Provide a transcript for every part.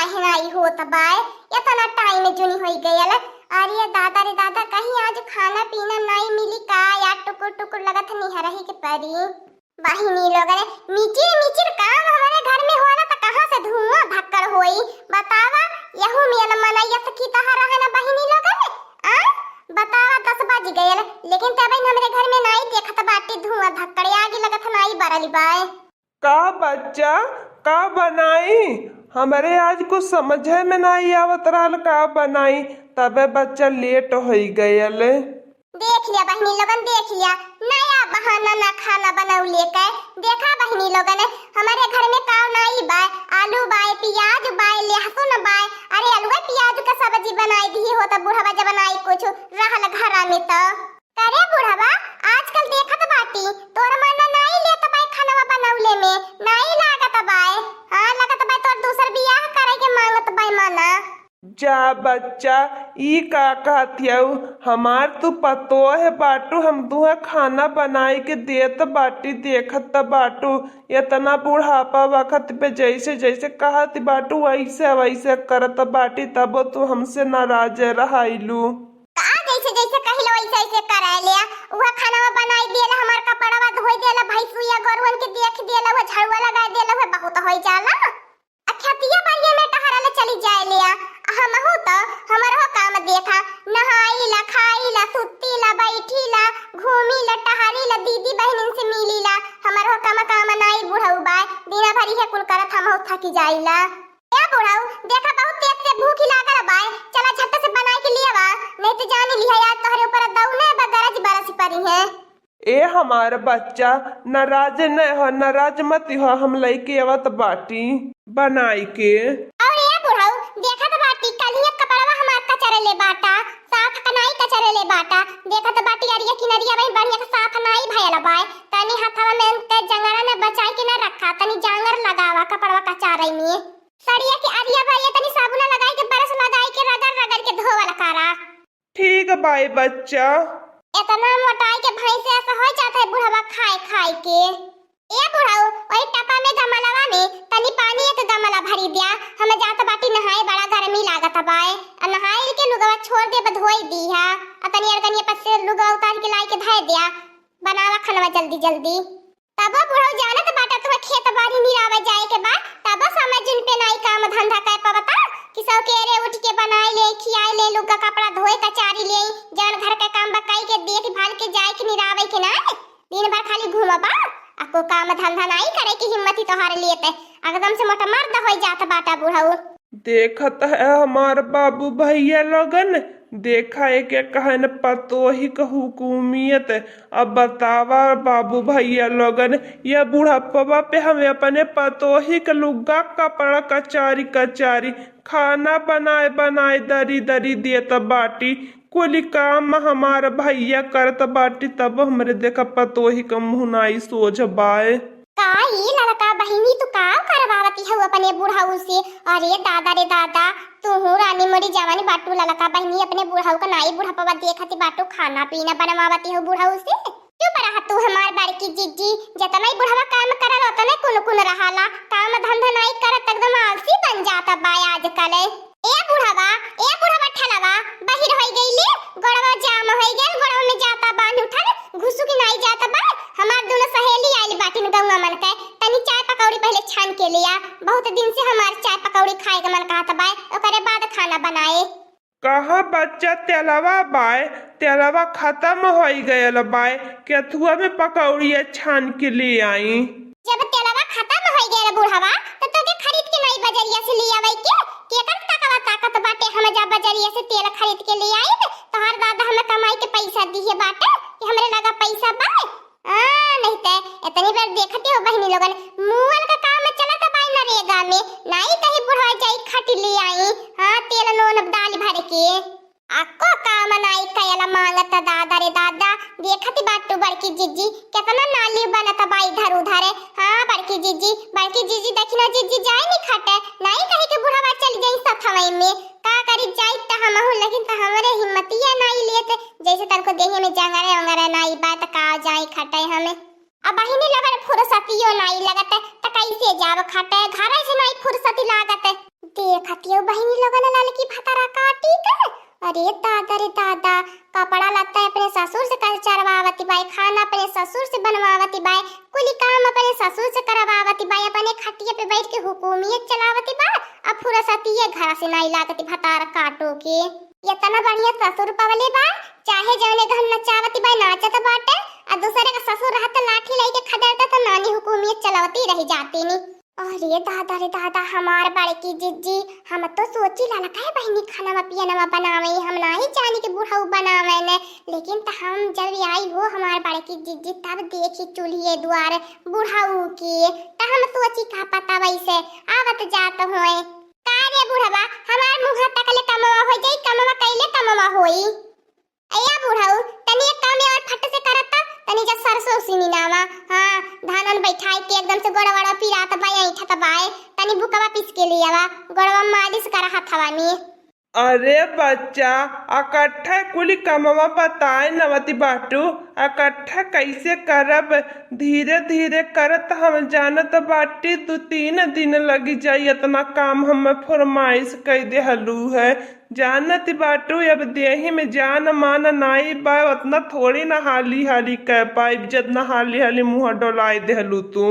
काहे आई होत बाय इतना टाइम जुनी होई गयल। अरे दादा रे दादा कहीं आज खाना पीना नहीं मिली का या टुकुर टुकुर लगत निहरही के परी। वाहिनी लोग रे मीचिर मीचिर काम हमारे घर में होला त कहां से धुआं धक्कड़ होई बतावा। यहू में मनैया सखी तहां रहे ना बहिनी लोग रे आ बतावा 10 बज गयल लेकिन तब हमरे घर में नहीं देखत बाटी धुआं धक्कड़ आगे लगत नहीं बरली बाय। का बच्चा का बनाई हमारे आज कुछ समझे में नहीं आवत रहल का बनाई तबे बच्चा लेट हो गयल। देख लिया बहनी लोगन देख लिया नया बहाना ना खाना बनाऊ लेकर देखा बहनी लोगन हमारे घर में काव नहीं बाय आलू बाय प्याज बाय लहसुन बाय। अरे आलू प्याज का सब्जी बनाई दी हो तो बुढ़वा जब बनाई कुछ रहल घर में तो करे बुढ़वा आजकल देखत बाटी तोर मन नहीं लेत बाय खाना बनाउले में नहीं लागत बाय। हां लागत बाय तोर दूसर बियाह करे के मांगत बाय मना। जा बच्चा ई का कहतियौ हमार तू पतो है बाटू हम तुहे खाना बनाई के देत बाटी देखत बाटू इतना बुढ़ापा वक्त पे जैसे जैसे कहत बाटू वैसे वैसे करत बाटी तब तू हमसे नाराज रहाइलू। जैसे जैसे कहलो वैसे वैसे कराय लिया वह खाना बनाई देला हमार कपड़वा धोई देला भैंसुया गरुवन के देख देला वो झड़वा लगा देला वो बहुत होई जाला। अखतिया बाड़िया में टहरले चली जाय लिया हम हो तो हमरो काम देखा नहाईला खाईला सुतीला बैठीला घूमीला टहरीला दीदी बहनिन से मिलीला हमरो काम नाई बुढ़ऊ बाय दिन भरी है कुल करत हम हो थकी जाईला। ए बुढ़ऊ देखा बहुत तेज से भूख लागल बाय चला झट से बना के लिया बा नहीं तो जान लिया यार तोहरे ऊपर दौने बगरज बरस पड़ी है। ए हमार बच्चा नाराज न हो नाराज मत हो हम लइके आवत बाटी बनाई के। और ए बुढ़ऊ देखा तो बाटी कलिया कपड़वा हमार कचरे ले बाटा साफ कनाई कचरे ले बाटा देखा तो बाटी अरिया किनरिया भाई बढ़िया के साफ नाई भयल बाय तनी हाथवा में ते जंगरा ने बचाई के ना रखा तनी जांगर लगावा कपड़वा कचारई में सड़िया के अरिया भाई तनी साबुन लगाई के बरस लगाई के रगड़ रगड़ के धोवल करा। ठीक बाई बच्चा इतना मोटाई के भैंस ऐसा हो जाता है बुढ़वा खाए खाए के। ए बुढ़ऊ ओई टपा में गमलावा में तनी पानी एक गमला भरी दिया हम जात बाटी नहाए बड़ा गर्मी लागत बाय आ नहाए के लुगवा छोड़ दे बधोई दी है आ तनी अरगनिया पर से लुगवा उतार के लाई के धय दिया बनावा खनवा जल्दी जल्दी तब बुढ़ऊ जानत बाटा तो खेत बाड़ी निरावे जाए के बाद तब समझ जिन पे नाई काम धंधा कर पावता कि सब केरे उठ के बनाए ले खियाए ले लुगा कपड़ा धोए कचारी ले जान घर का काम बकाई के देख भाल के जाए के निरावे के ना दिन भर खाली घूमबा आपको काम धंधा नहीं करे की हिम्मत ही तोहार लिए ते एकदम से मोटा मर्द हो जात बाटा बुढ़ऊ। देखत है हमार बाबू भैया लोगन देखा एक कहन पतो ही हुकूमियत। अब बतावा बाबू भैया लोगन यह बुढ़ापा पे हमें अपने पतो ही के लुग्गा कपड़ा कचारी कचारी खाना बनाए बनाए दरी दरी देत बाटी कुल काम हमार भैया करत बाटी तब हमरे देखा पतो ही का मुँह नाई सोझ बाय। काई लड़का बहिनी तू का करवावती है अपने बुढ़ाऊ से। अरे दादा रे दादा तू हो रानी मोरी जवानी बाटू लड़का बहिनी अपने बुढ़ाऊ का नाई बुढ़ापा देखती बाटू खाना पीना बनवावती हो बुढ़ाऊ से। चुप रहा तू हमार बड़की जीजी जतना ही बुढ़ावा काम करल उतना कुन कुन रहाला काम धंधा नहीं करत एकदम आलसी बन जाता बाय आजकल। ए बुढ़ावा ठलवा बहिर होई गईले गड़वा जाम होई गेल गड़वा में जाता बांध उठल घुसु की नहीं जाता बा हमार दोनों सहेली आइल बाटी न गौवा मन के तनी चाय पकौड़ी पहले छान के लिया बहुत दिन से हमार चाय पकौड़ी खाए के मन कहत बाय ओकरे बाद खाना बनाए। कहा बच्चा तेलवा बाय तेलवा खत्म हो गयल बाय केथुआ में पकौड़िया छान के ले आई। जब तेलवा खत्म हो गयल बुढ़वा तो तोके खरीद के नहीं बजरिया से ले आवे के केकर ताकवा ताकत बाटे हम जा बजरिया से तेल खरीद के ले आई तो हर दादा हमें कमाई के पैसा दिए बाटे कि हमरे लगा पैसा बाय। नहीं ते इतनी बार देखते हो बहनी लोगन मुअल का काम चलत बाय नरेगा में नहीं कहीं बुढ़ा जाई खट ले आई हां तेल नोन दाल भर के आको काम नाई कयला मांगत दादा रे दादा देखती बाटू बड़की जीजी कितना नाली बनत बा इधर उधर। हां बड़की जीजी देखिना जीजी जाए नहीं खटे नहीं कहीं के बुढ़ावा चल जाई सथवई में का करी जाई त हम हो लेकिन त हमरे हिम्मतिया नहीं लेते जैसे तनको देहे में जंगरे अंगरे नहीं बात का जाई खटे हमें अब बहिनी लगन फुर्सतियो नहीं लगत त कैसे जाव खटे घर से नहीं फुर्सती लागत। देखतियो बहिनी लोगन लाल की भतारा काटी का। अरे दादा रे दादा, कपड़ा लत्ता अपने ससुर से चरवावती बाई, खाना अपने ससुर से बनवावती बाई, कुली काम अपने ससुर से करवावती बाई, अपने खटिया पे बैठ के हुकूमियत चलावती बा। अब फुरसती ये घर से नहीं लागती भतारा काटो के। इतना बढ़िया ससुर पवले बा, चाहे जौने घर नचावती बाई नाचत बाटे, और दूसरे का ससुर रहता लाठी लेके खदेड़ता तो नानी हुकूमियत चलावती रह जाती नी। अरे दादा रे दादा, हमार बड़े की जिज्जी, हम तो सोची लाला काहे बहिनी खाना पियाना बनावे, हम नहीं जानी के बुढ़ाऊ बनावे ने। लेकिन त हम जब आई हो हमार बड़े की जिज्जी, तब देखी चूल्हे द्वार बुढ़ाऊ की, त हम सोची का पता वैसे आवत जात होए। का रे बुढ़वा, हमार मुंह तकले कमवा हो जाई, कमवा कइले कमवा होई। अया बुढ़ाऊ, तनी एक काम और फट से करता, तनी जब सरसों सीनी नावा, हां धानन बैठाई के एकदम से गोड़वाड़ा पिरात बाई ऐठा बाई, तनी भुकवा पीस के लियावा, गोड़वा मालिश कर हथवा में। अरे बच्चा, इकट्ठा कुली कमवा बताए नवती बाटू, इकट्ठा कैसे करब? धीरे धीरे करत हम जानत बाटी, 2-3 दिन लगी जाई, इतना काम हम फरमाइश कई दे हलू है। जानत बाटू अब देही में जान मान नाई बा, उतना थोड़ी ना हाली हाली कह पाई, जितना हाली हाली मुंह डोलाई दे हलू तू।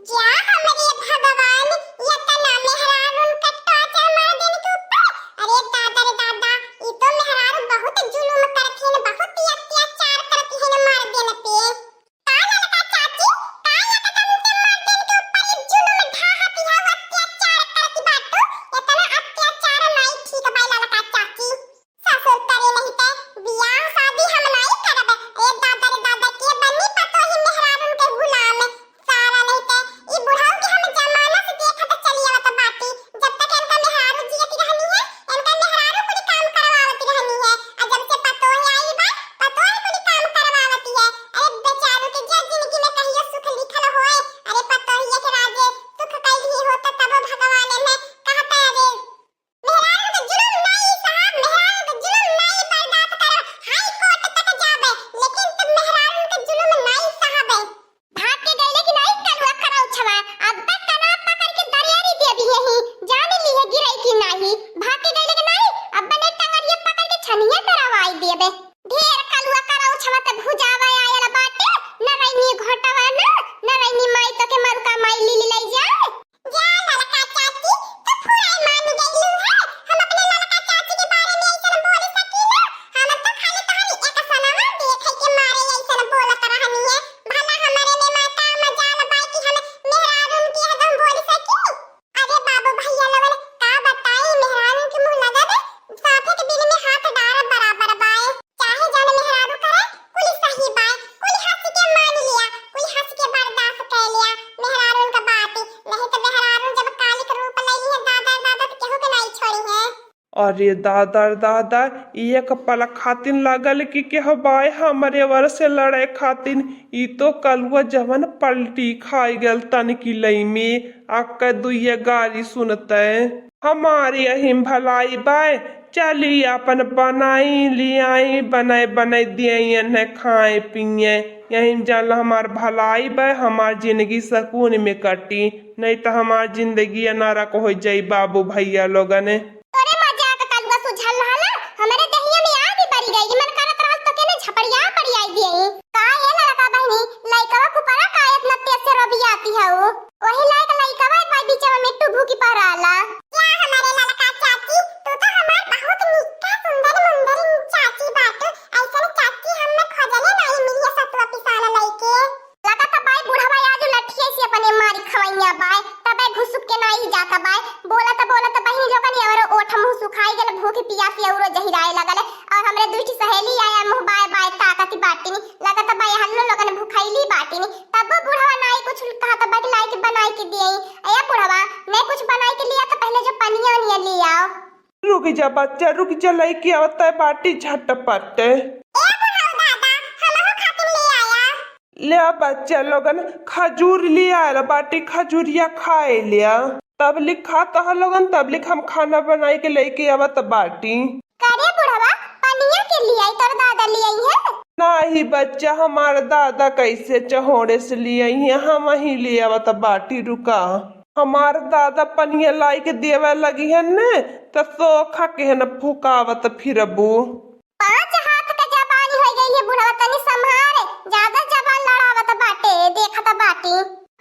क्या हमरे भगवान, ये तना मेहरान उनका टॉर्चर मार देने के ऊपर। अरे दादा रे दादा, ये तो मेहरान बहुत जुल्म करती है, बहुत ही अत्याचार करती है मार देने पे। काला लगा चाची, काला लगा तुमसे मार देने के ऊपर ये जुल्म ढाहती है, अत्याचार करती बाटू। इतना अत्याचार नहीं ठीक बाई लगा चाची। ससुर करे नहीं ते बियाह शादी हम नहीं करब। ए दादा रे दादा, के बनी पतो ही मेहरान उनके गुलाम सारा नहीं ते ई बुढ़ाऊ के हम जमाना से देखत चली आवत बाटी। जब तक इनका मेहरारू जियती रहनी है, इनका मेहरारू कुछ काम करवावती रहनी है, और जब से पतोही आई बा, पतोही कुछ काम करवावती है। अरे बेचारू के जे जिंदगी में कहियो सुख लिखल होए, अरे पतोही के राजे सुख कहीं ही होता तब भगवान में कहता अरे मेहरारू के जुल्म नहीं साहब, मेहरारू के जुल्म नहीं बर्दाश्त करो, हाई कोर्ट तक जाबे, लेकिन तुम मेहरारू के जुल्म नहीं साहब। भाग के गईले कि नहीं कलवा कराऊ छवा, अब तक तना पकड़ के दरियारी दे भी यही जान ली है गिरई की नहीं। भाग के गईले कि नहीं, अब बने टंगरिया पकड़ के छनिया तरवाई देबे। ढेर कलवा कराऊ छवा त भुजावा आयल बाटे, न रैनी घोटावा न रैनी माई तो के मरुका माई ली लई जाए। जा ललका चाची, तो फुराई मान गईलू है, हम अपने ललका चाची के बारे में ऐसा बोल सकीला। हम तो खाली तहनी एक सनवा देखे के मारे ऐसा बोलत रहनी है, भला हमारे में माता मजाल बाई की हम मेहरारून की हम बोल सकी। अरे बाबू भैया लोगन का बताई, मेहरारून के मुंह लगत साफे के बिल में हाथ डार बराबर बाए, चाहे जान मेहरारू करे कुली सही बाए, कुली हंस के मान लिया, कुली हंस के बर्दाश्त कर लिया मेहरारून का बात। नहीं तो मेहरारून जब कालिक रूप लई है दादा दादा तो केहू के नहीं छोड़ी है। अरे दादा दादा, एक पल खातिन लागल कि के हवाए हमरे वर से लड़े खातिन, ई तो कलुआ जवन पलटी खाई गल तन की लई में आक दुए गारी सुनते। हमारी अहिम भलाई बाय, चली अपन बनाई लियाई, बनाए बनाए दिए न खाए पिए, यही जान हमार भलाई बाय, हमार जिंदगी सुकून में कटी, नहीं तो हमार जिंदगी नरक हो जाई बाबू भैया लोगन। तोरे मजाक कलवा सुझल रहला, हमरे दहिया में आग पड़ी गई, मन करत रहल तो केने झपड़िया पड़ी आई दिए। का ये लड़का बहनी लइकवा कुपरा का इतना तेज से रबियाती है, वो वही लायक लइकवा भाई बीचवा में टुभू की पराला। क्या हमारे लड़का चाची, तू तो हमार बहुत निक्का सुंदर मुंदर चाची बात, ऐसा चाची हम खोजले नहीं मिली सतवा पिसाला लइके। लगा त बाई बुढ़वा आज लठिए से अपने मारी खवैया बाय, तबे घुसुक के नहीं जाता बाय, बोलत बहिनी लोगन और ओठ मुंह सुखाई गल, भूख पियासी औरो जहिराए लगल, और हमरे दुईठी सहेली आया मुंह बाय बाय ताकती बाटीनी, लगत बाय हल्लो लोगन भूखाईली बाटीनी, तब बुढ़वा नाई कुछ कहत बैठ लाई के बनाई के दिए। अया बुढ़वा मैं कुछ बनाई के लिया तो पहले जो पनिया निया ले आओ। रुक जा बच्चा, रुक जा, लइके आवता है बाटी झटपट। ले बच्चा लोगन खजूर लिया बाटी, खजूरिया खाए लिया, तब लिखा तो लोगन, तब लिख हम खाना बनाई के लेके आवत बाटी। करे बुढ़वा पनिया के लिए आई, तोर दादा ले आई है? नहीं बच्चा, हमारे दादा कैसे चहोड़े से ले आई है, हम ही ले आवत बाटी, रुका। हमार दादा पनिया लाई के देवे लगी है ने तो सोखा के है न फुकावत फिरबू। 5 हाथ का जबान हो गई है बुढ़वा, तनी संभारे, ज्यादा जबान लड़ावत बाटे, देखत बाटी।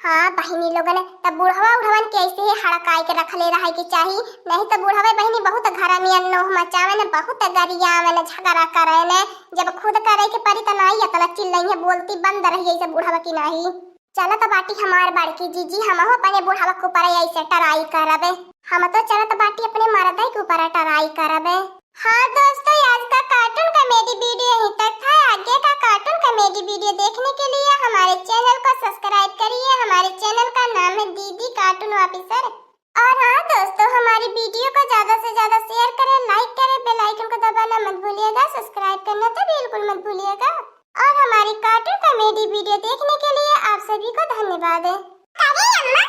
हाँ बहिनी लोगन, तब बुढ़वा उढ़वन के ऐसे ही हड़काई के रखले रहे की चाहिए, नहीं तो बुढ़वा बहिनी बहुत घरमियन नोह मचावे न, बहुत गरियावे न, झगड़ा करे न, जब खुद करे के परी त नहीं अतला चिल्लई बोलती बंद रही ऐसे बुढ़वा की नहीं। चलत बाटी हमार बड़की जीजी, हम अपने बुढ़वा के ऊपर ऐसे टराई करबे, हम तो चलत बाटी अपने मर्द के ऊपर टराई करबे। हाँ दोस्तों, आज का कार्टून कॉमेडी वीडियो यहीं तक था। आगे का कार्टून कॉमेडी वीडियो देखने के लिए हमारे चैनल को सब्सक्राइब करिए। हमारे चैनल का नाम है दीदी कार्टून ऑफिसर। और हाँ दोस्तों, हमारी वीडियो को ज्यादा से ज्यादा शेयर करें, लाइक करें, बेल आइकन को दबाना मत भूलिएगा, सब्सक्राइब करना तो बिल्कुल मत भूलिएगा। और हमारी कार्टून कॉमेडी वीडियो देखने के लिए आप सभी को धन्यवाद। अरे अम्मा